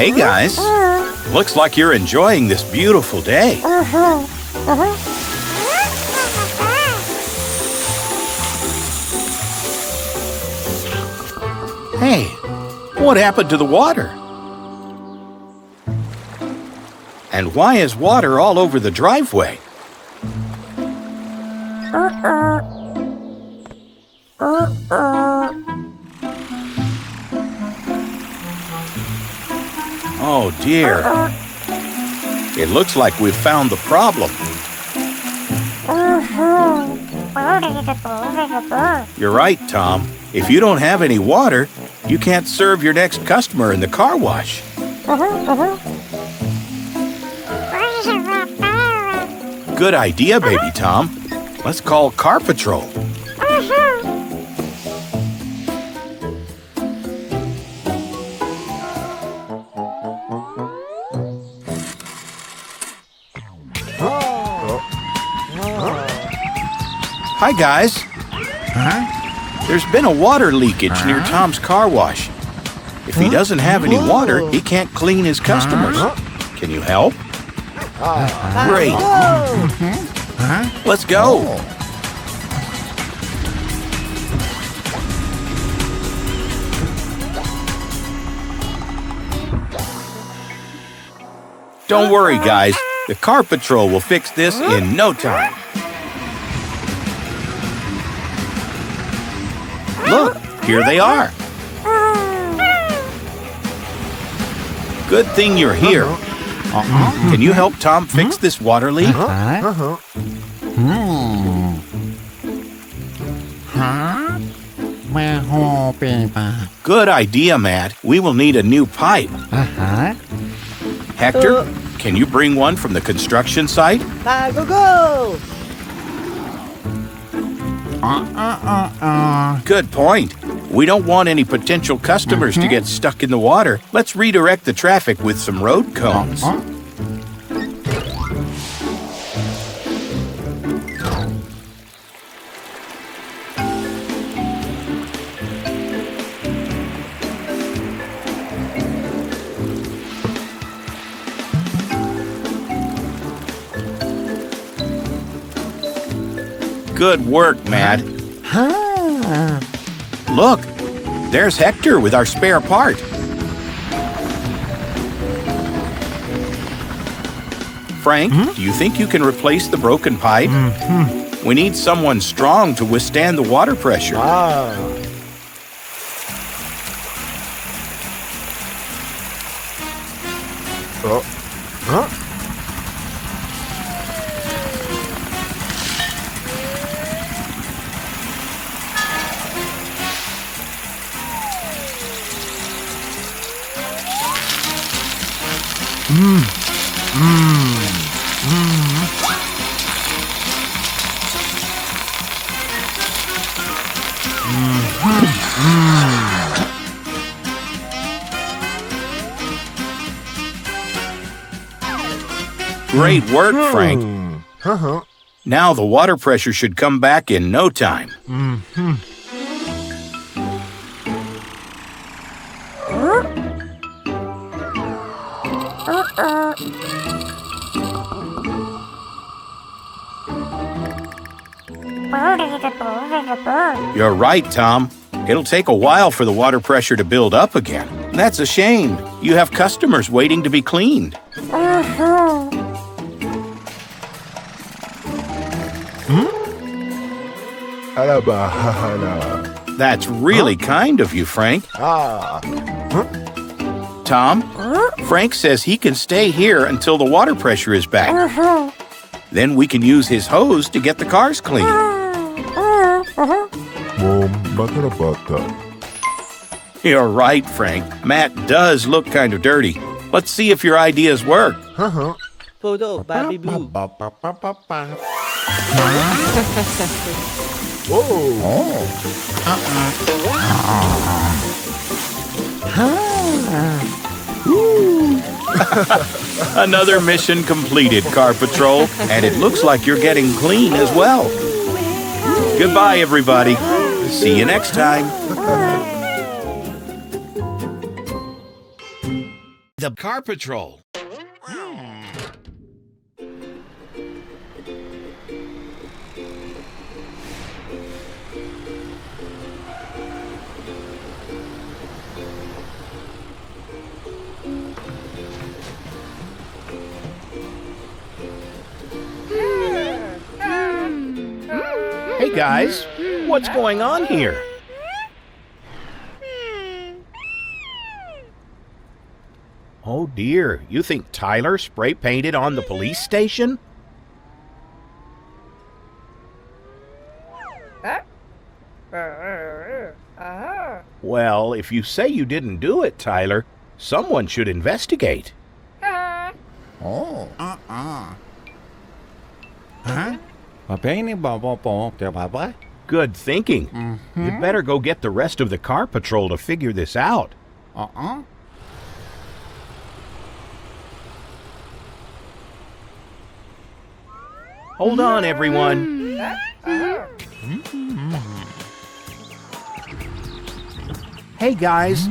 Hey guys, looks like you're enjoying this beautiful day. Hey, what happened to the water? And why is water all over the driveway? Oh dear. It looks like we've found the problem. You're right, Tom. If you don't have any water, you can't serve your next customer in the car wash. Good idea, baby Tom. Let's call Car Patrol. Hi, guys. There's been a water leakage near Tom's car wash. If he doesn't have any water, he can't clean his customers. Can you help? Great. Let's go. Don't worry, guys. The Car Patrol will fix this in no time. Look, here they are. Good thing you're here. Can you help Tom fix this water leak? Good idea, Matt. We will need a new pipe. Hector, can you bring one from the construction site? Go! Good point. We don't want any potential customers to get stuck in the water. Let's redirect the traffic with some road cones. Good work, Matt. Look, there's Hector with our spare part. Frank, do you think you can replace the broken pipe? We need someone strong to withstand the water pressure. Great work, Frank. Now the water pressure should come back in no time. You're right, Tom. It'll take a while for the water pressure to build up again. That's a shame. You have customers waiting to be cleaned. That's really kind of you, Frank. Tom, Frank says he can stay here until the water pressure is back. Then we can use his hose to get the cars clean. You're right, Frank. Matt does look kind of dirty. Let's see if your ideas work. Photo, Bobby Blue. Another mission completed, Car Patrol, and it looks like you're getting clean as well. Goodbye, everybody. See you next time. The Car Patrol. Hey guys, what's going on here? Oh dear, you think Tyler spray painted on the police station? Well, if you say you didn't do it, Tyler, someone should investigate. Oh. Huh? Good thinking. You'd better go get the rest of the car patrol to figure this out. Hold on, everyone. Hey, guys.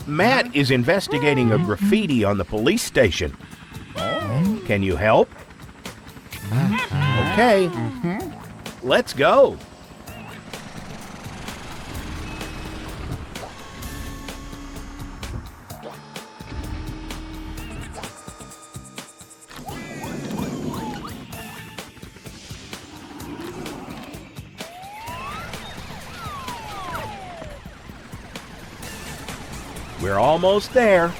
Matt is investigating a graffiti on the police station. Can you help? Okay. Let's go. We're almost there.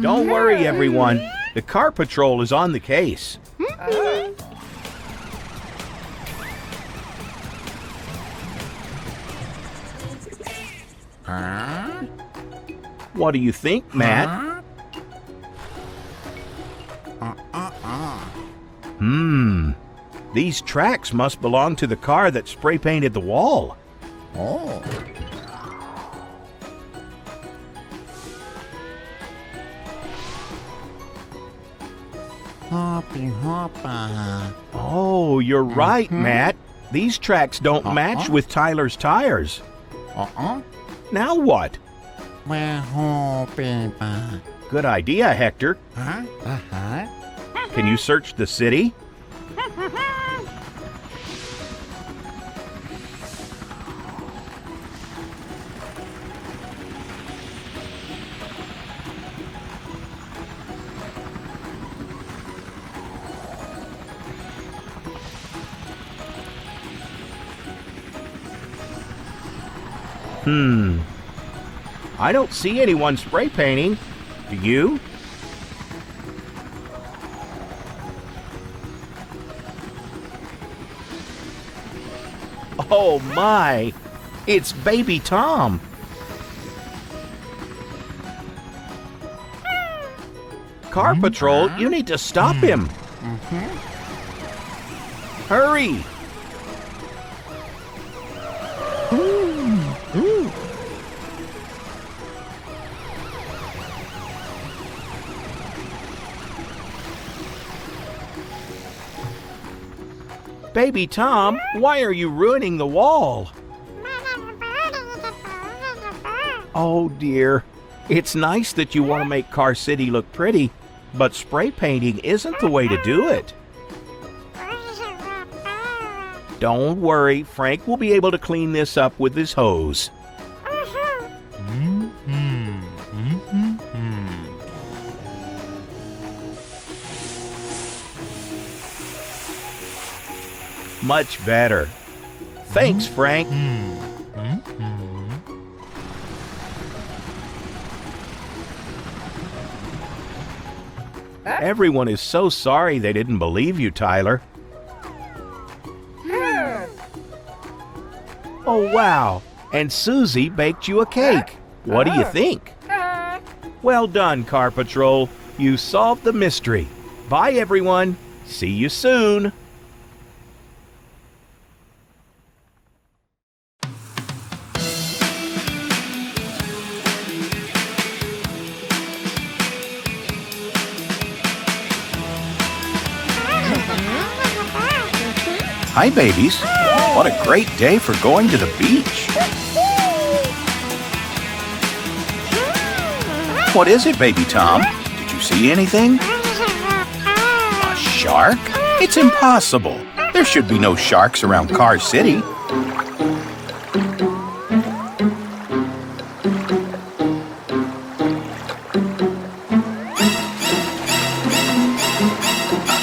Don't worry, everyone. The car patrol is on the case. What do you think, Matt? These tracks must belong to the car that spray painted the wall. Oh. Hoppy hoppa. Oh, you're right, Matt. These tracks don't match with Tyler's tires. Now what? We're hoping. Good idea, Hector. Huh? Can you search the city? I don't see anyone spray painting. Do you? Oh my! It's Baby Tom! Car Patrol, you need to stop him! Hurry! Baby Tom, why are you ruining the wall? Oh dear. It's nice that you want to make Car City look pretty, but spray painting isn't the way to do it. Don't worry, Frank will be able to clean this up with his hose. Much better. Thanks, Frank. Everyone is so sorry they didn't believe you, Tyler. Oh, wow. And Susie baked you a cake. What do you think? Well done, Car Patrol. You solved the mystery. Bye, everyone. See you soon. Hi, babies. What a great day for going to the beach. What is it, baby Tom? Did you see anything? A shark? It's impossible. There should be no sharks around Car City.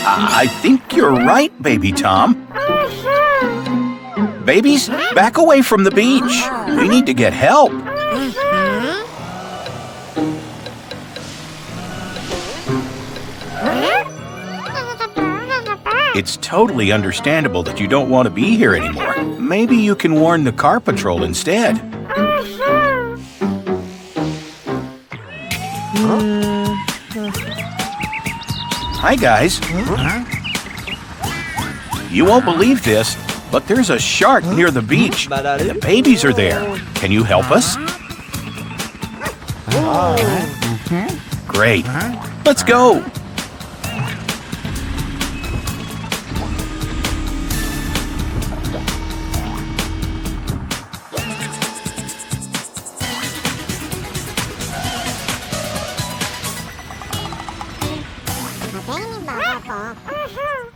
I think you're right, baby Tom. Babies, back away from the beach. We need to get help. It's totally understandable that you don't want to be here anymore. Maybe you can warn the car patrol instead. Hi, guys. You won't believe this, but there's a shark near the beach, and the babies are there. Can you help us? Great. Let's go.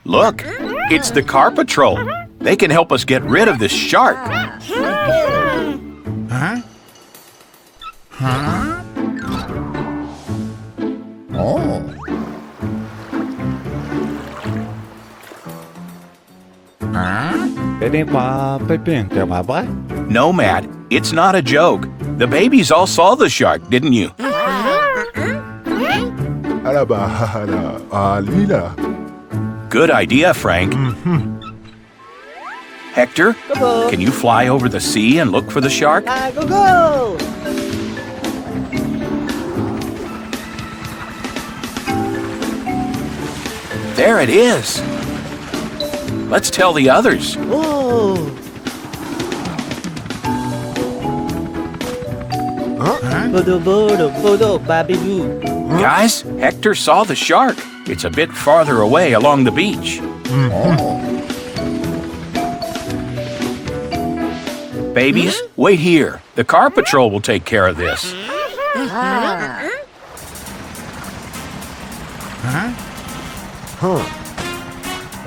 Look, it's the car patrol. They can help us get rid of this shark. Huh? Huh? Oh. Cái điện bà phải biển tiểu bà bác. No, Matt, it's not a joke. The babies all saw the shark, didn't you? Good idea, Frank. Hector, Go. can you fly over the sea and look for the shark? Go, go! There it is. Let's tell the others. Whoa! Bodo, baby boo. Guys, Hector saw the shark. It's a bit farther away along the beach. Babies, wait here. The car patrol will take care of this. Huh?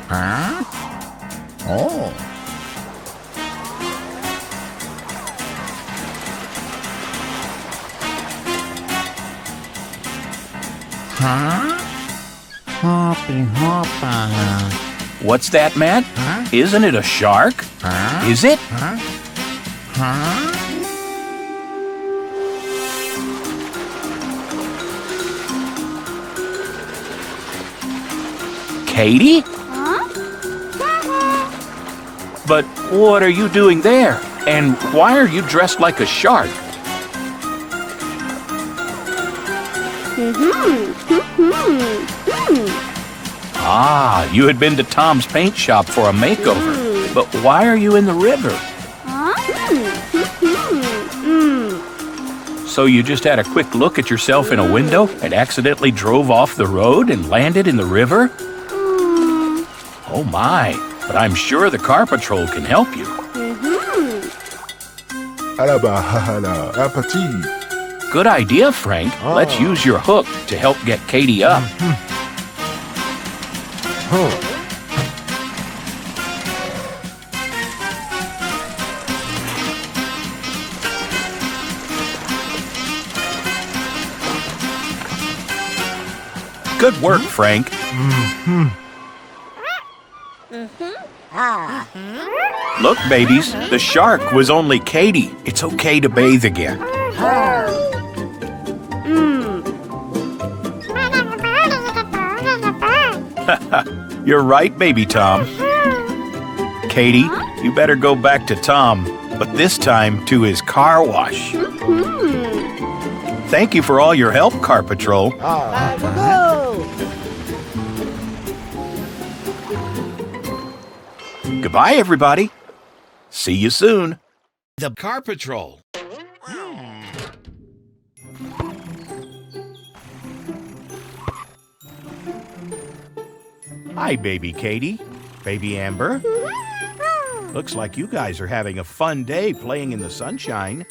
Huh? Oh. Huh? Hoppy hoppa. What's that, Matt? Huh? Isn't it a shark? Huh? Is it? Huh? Huh? Katie? But what are you doing there? And why are you dressed like a shark? Ah, you had been to Tom's paint shop for a makeover. But why are you in the river? So you just had a quick look at yourself in a window and accidentally drove off the road and landed in the river? Oh my, but I'm sure the car patrol can help you. Good idea, Frank. Let's use your hook to help get Katie up. Good work, Frank. Look, babies, the shark was only Katie. It's okay to bathe again. You're right, baby Tom. Katie, you better go back to Tom, but this time to his car wash. Thank you for all your help, Car Patrol. Go! Goodbye, everybody. See you soon. The Car Patrol. Hi, baby Katie. Baby Amber? Looks like you guys are having a fun day playing in the sunshine.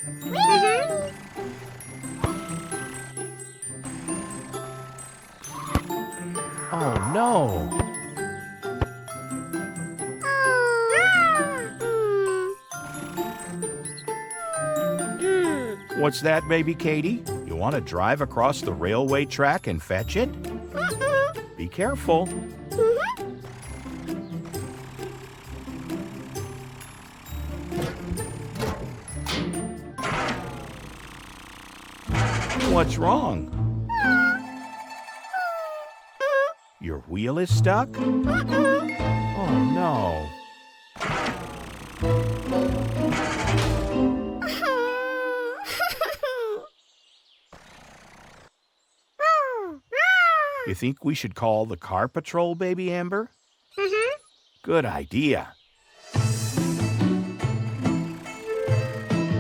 Oh, no. What's that, baby Katie? You want to drive across the railway track and fetch it? Be careful. What's wrong? Your wheel is stuck? Oh, no. You think we should call the car patrol, Baby Amber? Good idea.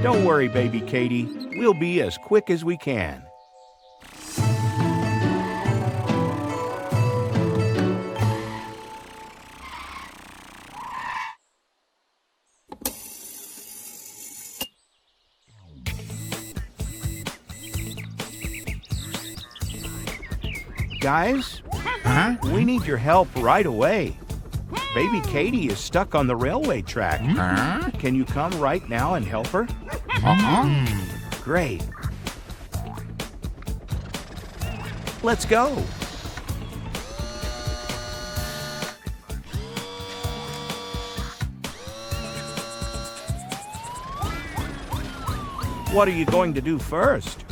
Don't worry, Baby Katie. We'll be as quick as we can. Guys, we need your help right away. Baby Katie is stuck on the railway track. Can you come right now and help her? Great. Let's go. What are you going to do first?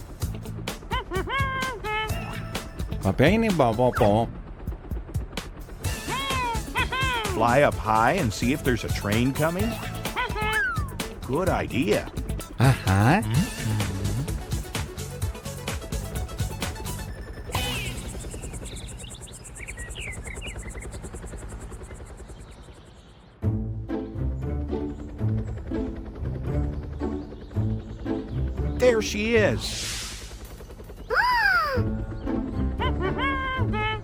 Fly up high and see if there's a train coming? Good idea. There she is.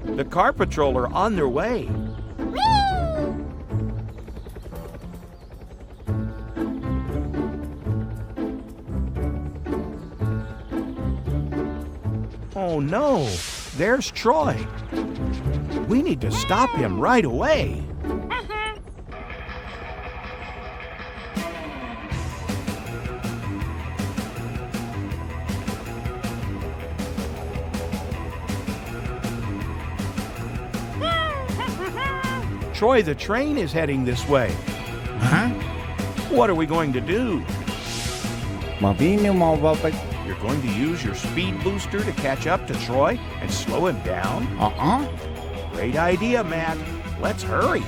The car patrol are on their way. Oh no, there's Troy. We need to stop him right away. Troy, the train is heading this way. What are we going to do? You're going to use your speed booster to catch up to Troy and slow him down? Great idea, Matt. Let's hurry.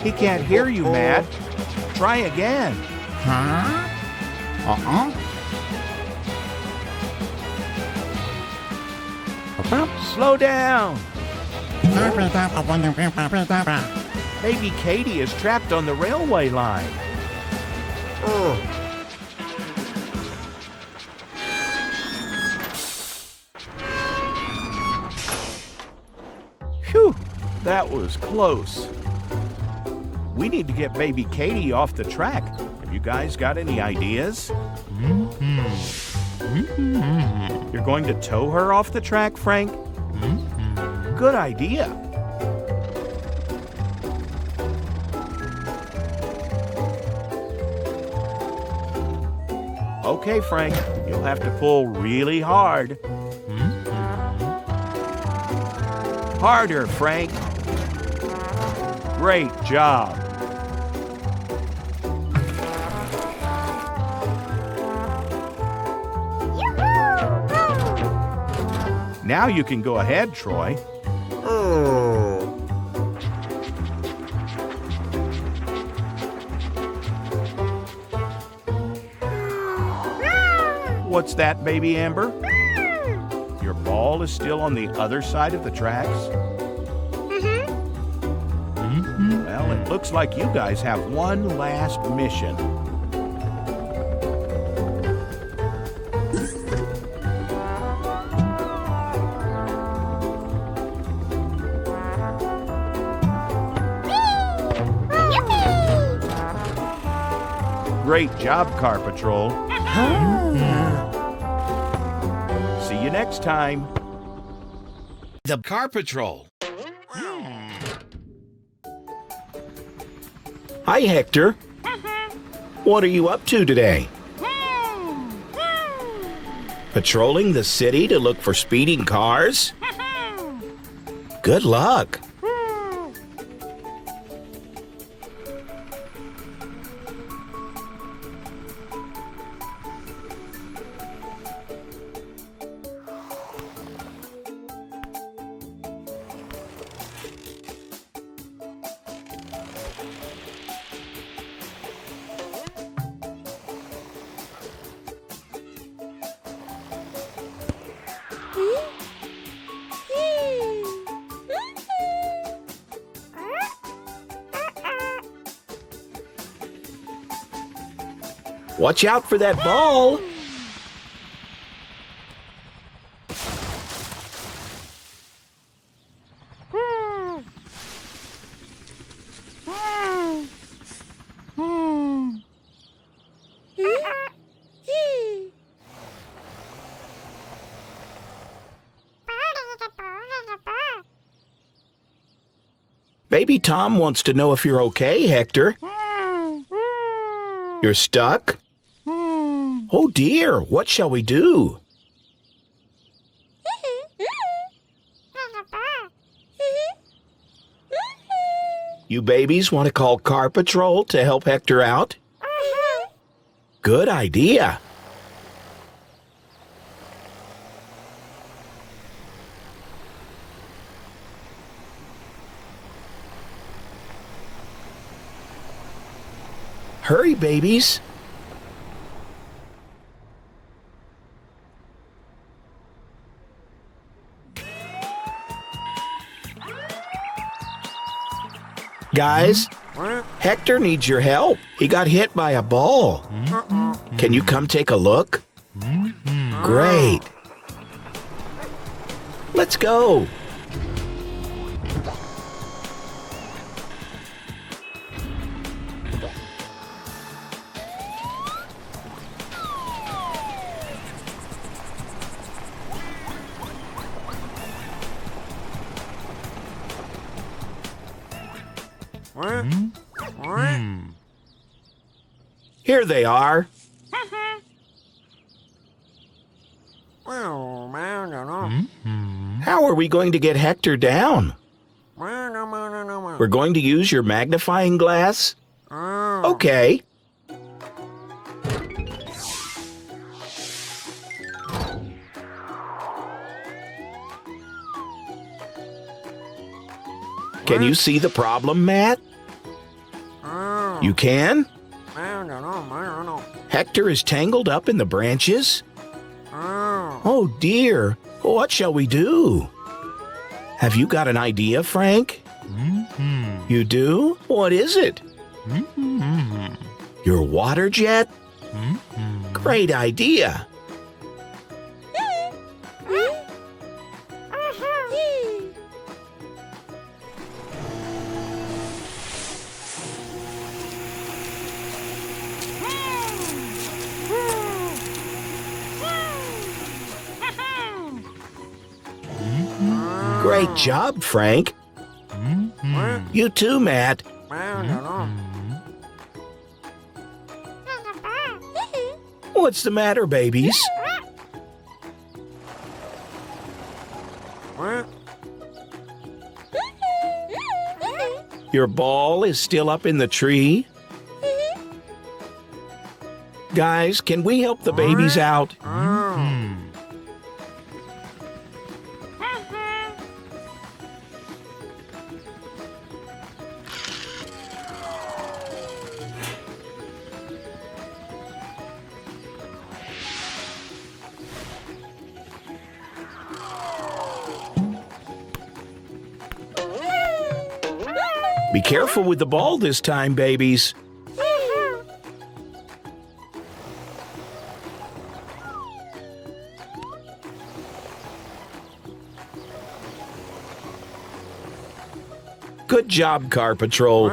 He can't hear you, Matt. Try again. Slow down. Baby Katie is trapped on the railway line. Phew, that was close. We need to get baby Katie off the track. Have you guys got any ideas? You're going to tow her off the track, Frank? Good idea. Okay, Frank, you'll have to pull really hard. Harder, Frank. Great job. Now you can go ahead, Troy. What's that, baby Amber? Your ball is still on the other side of the tracks? Well, it looks like you guys have one last mission. Great job, Car Patrol. See you next time. The Car Patrol. Hi, Hector. What are you up to today? Patrolling the city to look for speeding cars? Good luck. Watch out for that ball. Baby Tom wants to know if you're okay, Hector. You're stuck? Oh dear, what shall we do? You babies want to call Car Patrol to help Hector out? Good idea. Hurry, babies. Guys, Hector needs your help. He got hit by a ball. Can you come take a look? Great. Let's go. Here they are. How are we going to get Hector down? We're going to use your magnifying glass? Okay. Can you see the problem, Matt? You can? Hector is tangled up in the branches? Oh dear, what shall we do? Have you got an idea, Frank? You do? What is it? Your water jet? Great idea. Great job, Frank. You too, Matt. What's the matter, babies? Your ball is still up in the tree? Guys, can we help the babies out? Be careful with the ball this time, babies. Good job, Car Patrol.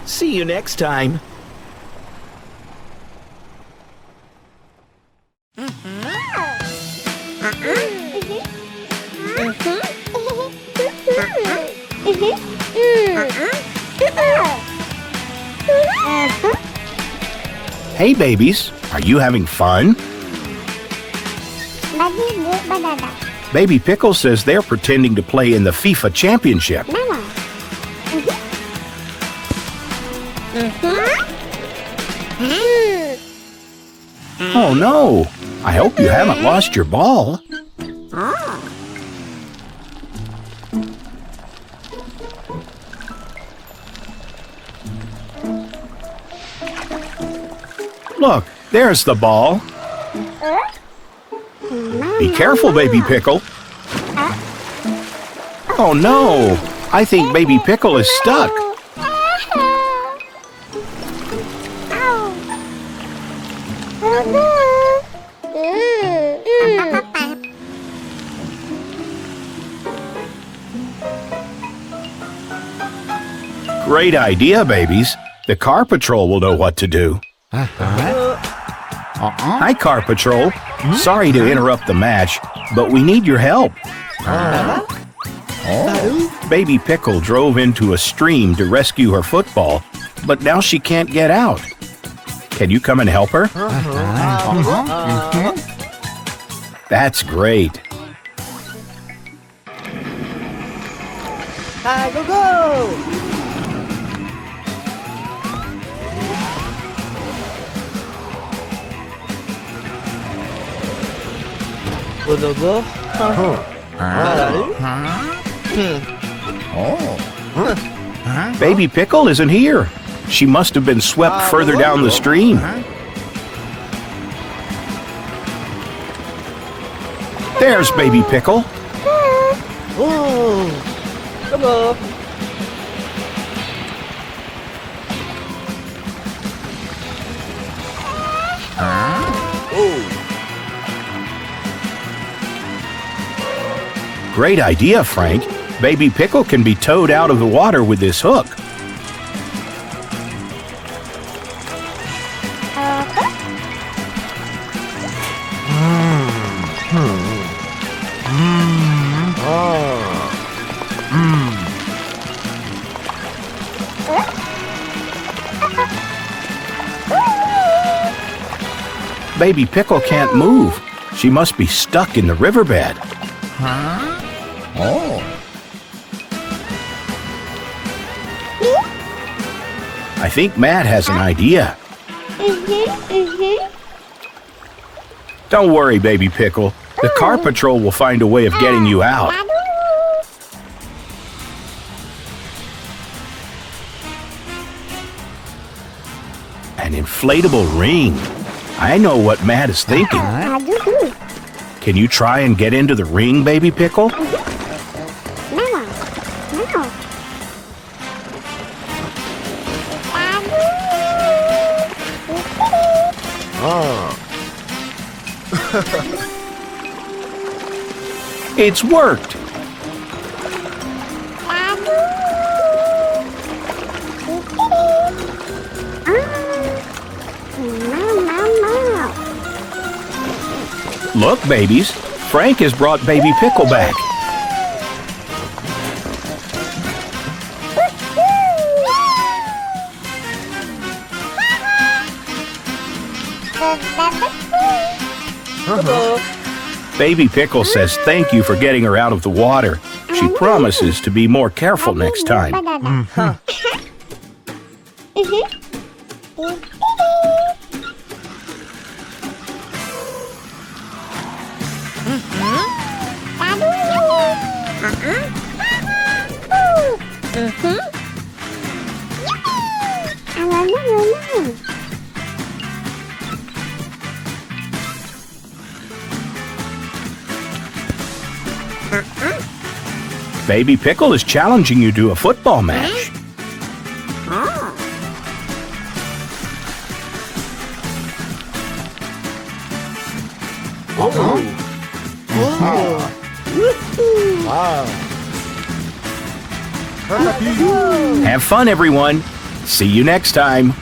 See you next time. Hey, babies. Are you having fun? Baby Pickle says they're pretending to play in the FIFA Championship. Oh no! I hope you haven't lost your ball. Look, there's the ball. Be careful, Baby Pickle. Oh no! I think Baby Pickle is stuck. Great idea, babies. The Car Patrol will know what to do. Hi, Car Patrol. Sorry to interrupt the match, but we need your help. Baby Pickle drove into a stream to rescue her football, but now she can't get out. Can you come and help her? That's great. Go, go! Bulldozer. Baby Pickle isn't here. She must have been swept further down the stream. There's Baby Pickle. Oh, come on. Great idea, Frank. Baby Pickle can be towed out of the water with this hook. Baby Pickle can't move. She must be stuck in the riverbed. I think Matt has an idea. Don't worry, Baby Pickle. The Car Patrol will find a way of getting you out. An inflatable ring. I know what Matt is thinking. Can you try and get into the ring, Baby Pickle? It's worked. Look, babies. Frank has brought Baby Pickle back. Baby Pickle says thank you for getting her out of the water. She promises to be more careful next time. Baby Pickle is challenging you to a football match. Wow. Have fun, everyone. See you next time.